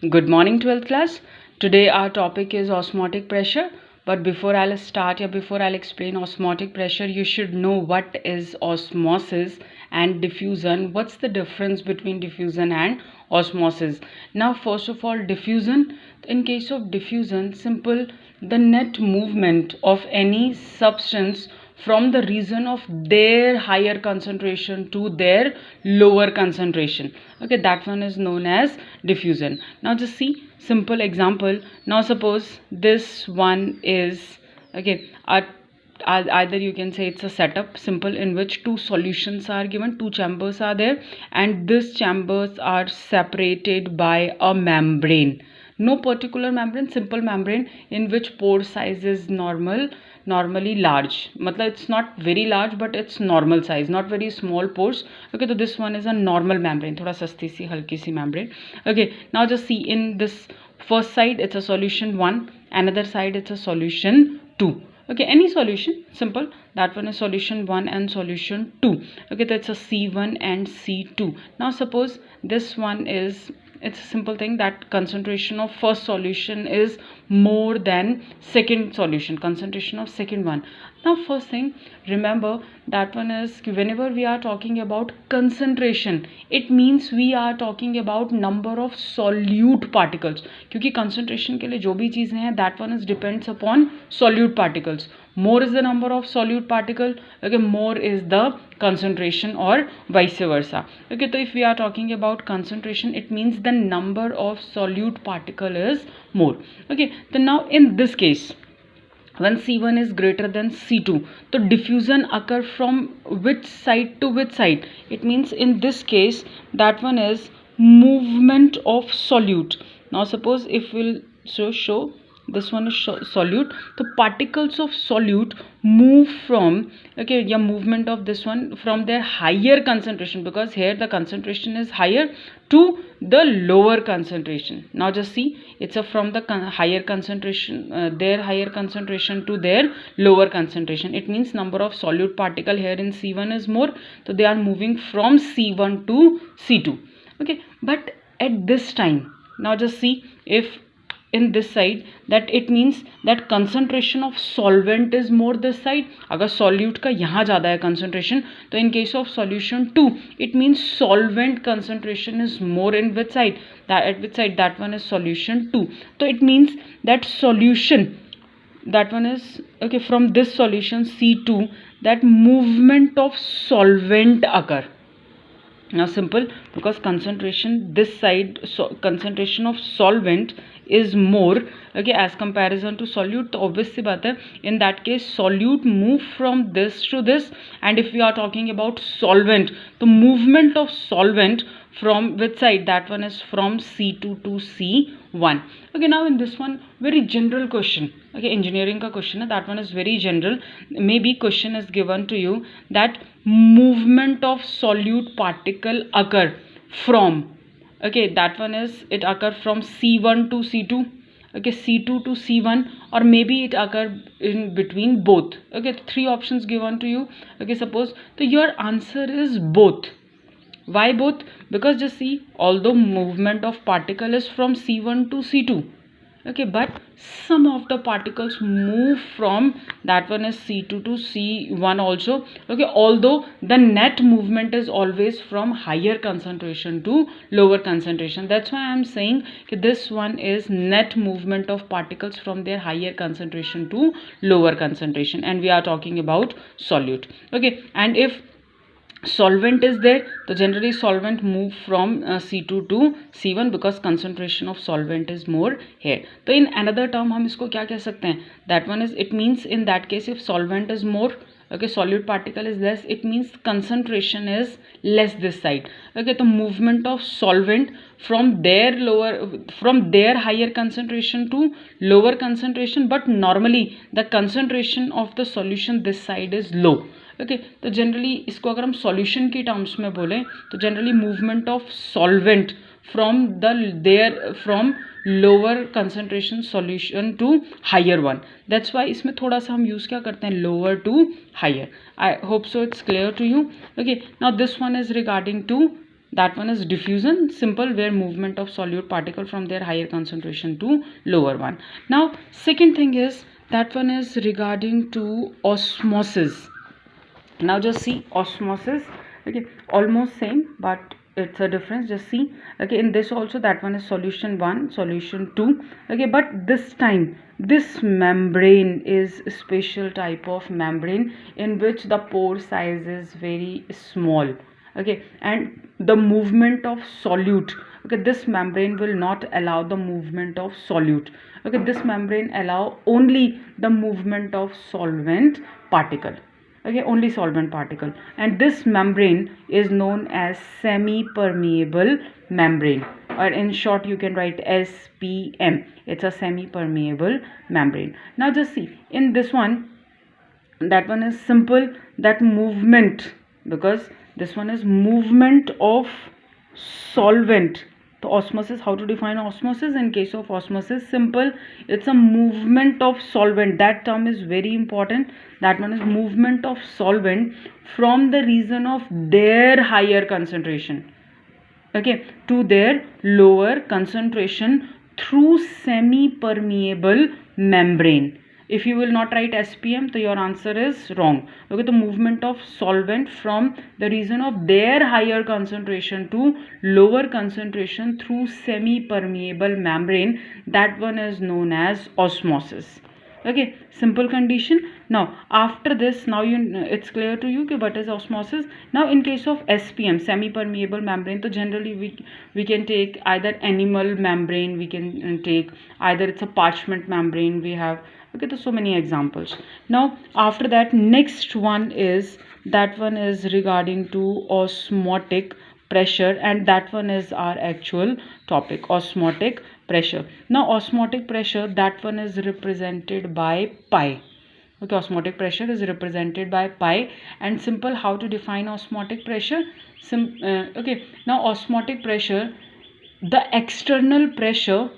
Good morning, 12th class. Today our topic is osmotic pressure. But before I'll start, before I'll explain osmotic pressure, you should know what is osmosis and diffusion. What's the difference between diffusion and osmosis? Now, first of all, diffusion. In case of diffusion, simple, the net movement of any substance from the region of their higher concentration to their lower concentration. Okay, that one is known as diffusion. Now just see simple example. Now suppose this one is okay, either you can say it's a setup simple in which two solutions are given, two chambers are there, and these chambers are separated by a membrane. No particular membrane, simple membrane in which pore size is normally large. Matlab it's not very large but it's normal size, not very small pores. Okay, so this one is a normal membrane, thoda sasti si halki si membrane. Okay, now just see in this first side it's a solution 1, another side it's a solution 2. Okay, any solution simple, that one is solution 1 and solution 2. Okay, that's a C1 and C2. Now suppose this one is, it's a simple thing that concentration of first solution is more than second solution, concentration of second one. Now first thing, remember that one is whenever we are talking about concentration, it means we are talking about number of solute particles, क्योंकि concentration के लिए जो भी चीज़ें हैं that one is depends upon solute particles. More is the number of solute particle, okay, more is the concentration or vice versa. Okay, so if we are talking about concentration, it means the number of solute particle is more. Okay, so now in this case when C1 is greater than C2, so diffusion occur from which side to which side? It means in this case that one is movement of solute. Now suppose if we'll show this one is solute, the particles of solute move from, okay, yeah, movement of this one from their higher concentration, because here the concentration is higher, to the lower concentration. Now just see, it's a from the higher concentration, their higher concentration to their lower concentration. It means number of solute particle here in C1 is more, so they are moving from C1 to C2. Okay, but at this time, now just see, if in this side, that it means that concentration of solvent is more this side. अगर solute का यहाँ ज़्यादा है concentration, तो in case of solution 2, it means solvent concentration is more in which side? That at which side? That one is solution 2. So it means that solution, that one is okay, from this solution C2, that movement of solvent occur. Now simple, because concentration this side, so concentration of solvent is more, okay, as comparison to solute, तो obvious सी बात है, in that case solute move from this to this. And if we are talking about solvent, the movement of solvent from which side? That one is from C2 to C1. Okay, now in this one, very general question, okay, engineering का question है, that one is very general. Maybe question is given to you that movement of solute particle occur from, okay, that one is it occur from C1 to C2, okay, C2 to C1, or maybe it occur in between both. Okay, three options given to you. Okay, suppose, so your answer is both. Why both? Because just see, although movement of particle is from C1 to C2, okay, but some of the particles move from that one is C2 to C1 also, okay, although the net movement is always from higher concentration to lower concentration. That's why I am saying this one is net movement of particles from their higher concentration to lower concentration, and we are talking about solute. Okay, and if solvent is there, so generally solvent move from C2 to C1 because concentration of solvent is more here. So in another term हम इसको क्या कह सकते हैं? That one is, it means in that case if solvent is more, okay, solute particle is less, it means concentration is less this side. Okay, the movement of solvent from their higher concentration to lower concentration, but normally the concentration of the solution this side is low. Okay, तो generally इसको अगर हम solution की terms में बोलें तो generally movement of solvent from lower concentration solution to higher one. That's why इसमें थोड़ा सा हम यूज़ क्या करते हैं, lower to higher. I hope so it's clear to you. Okay, now this one is regarding to that one is diffusion, simple, where movement of solute particle from their higher concentration to lower one. Now second thing is that one is regarding to osmosis. Now just see osmosis. Okay, almost same, but it's a difference. Just see. Okay, in this also that one is solution 1, solution 2. Okay, but this time this membrane is a special type of membrane in which the pore size is very small. Okay, and the movement of solute, okay, this membrane will not allow the movement of solute. Okay, this membrane allow only the movement of solvent particle. Okay, only solvent particle, and this membrane is known as semi permeable membrane, or in short you can write SPM. It's a semi permeable membrane. Now just see in this one, that one is simple, that movement, because this one is movement of solvent. The osmosis, how to define osmosis? In case of osmosis, simple, it's a movement of solvent. That term is very important. That one is movement of solvent from the region of their higher concentration, okay, to their lower concentration through semi permeable membrane. If you will not write SPM, so your answer is wrong. Okay, the movement of solvent from the region of their higher concentration to lower concentration through semi permeable membrane, that one is known as osmosis. Okay, simple condition. Now after this, now it's clear to you what is osmosis. Now in case of SPM, semi permeable membrane, so generally we can take either animal membrane, we can take either it's a parchment membrane we have. Okay, there's so many examples. Now after that, next one is, that one is regarding to osmotic pressure, and that one is our actual topic, osmotic pressure. Now osmotic pressure, that one is represented by pi. Okay, osmotic pressure is represented by pi, and simple, how to define osmotic pressure? Okay, now osmotic pressure, the external pressure,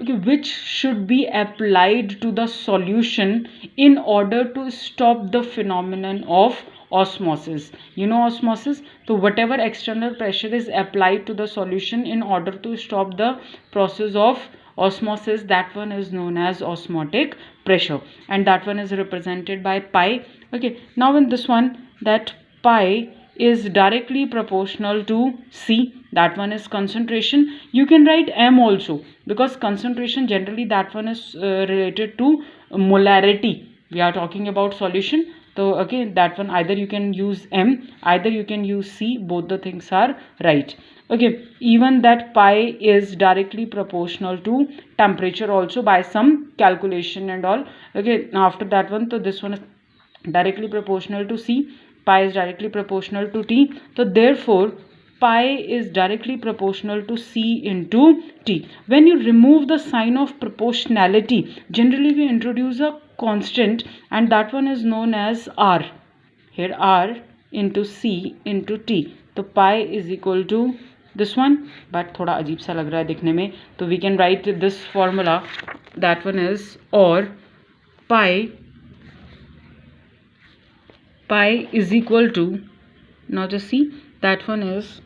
okay, which should be applied to the solution in order to stop the phenomenon of osmosis. You know osmosis, so whatever external pressure is applied to the solution in order to stop the process of osmosis, that one is known as osmotic pressure, and that one is represented by pi. Okay, now in this one, that pi is directly proportional to C, that one is concentration. You can write M also, because concentration generally that one is related to molarity. We are talking about solution, so okay, that one either you can use M, either you can use C, both the things are right. Okay, even that pi is directly proportional to temperature also by some calculation and all. Okay, after that one, so this one is directly proportional to C, pi is directly proportional to T, so therefore pi is directly proportional to C into T. When you remove the sign of proportionality, generally we introduce a constant, and that one is known as R. Here R into C into T, तो pi is equal to this one, but थोड़ा अजीब सा लग रहा है दिखने में, तो we can write this formula, that one is, or pi is equal to, now just see, that one is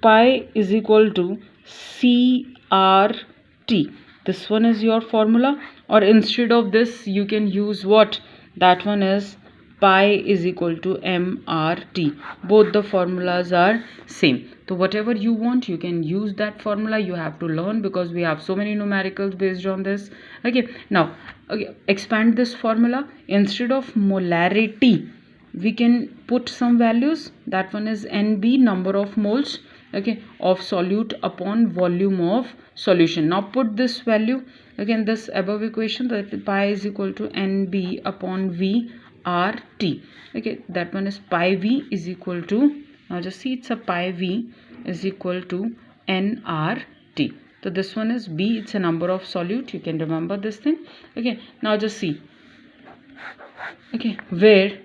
pi is equal to CRT. This one is your formula, or instead of this you can use what, that one is pi is equal to MRT. Both the formulas are same, so whatever you want you can use that formula. You have to learn, because we have so many numericals based on this. Okay, now okay, expand this formula. Instead of molarity, we can put some values. That one is NB, number of moles, okay, of solute upon volume of solution. Now put this value again, this above equation, that pi is equal to NB upon VRT. Okay, that one is pi V is equal to, now just see, it's a pi V is equal to nRT. So this one is B, it's a number of solute. You can remember this thing. Okay, now just see, okay, where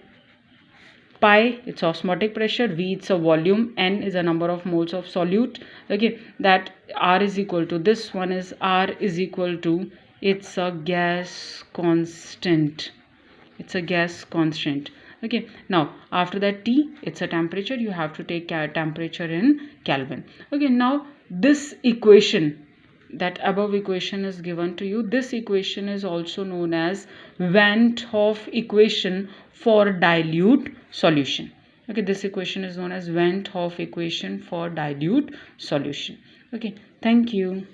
pi, it's osmotic pressure, V, it's a volume, N is a number of moles of solute. Okay, that R is equal to, this one is R is equal to, it's a gas constant. It's a gas constant. Okay, now after that T, it's a temperature. You have to take temperature in Kelvin. Okay, now this equation, that above equation is given to you. This equation is also known as Van 't Hoff equation for dilute solution. Okay, this equation is known as Van 't Hoff equation for dilute solution. Okay, thank you.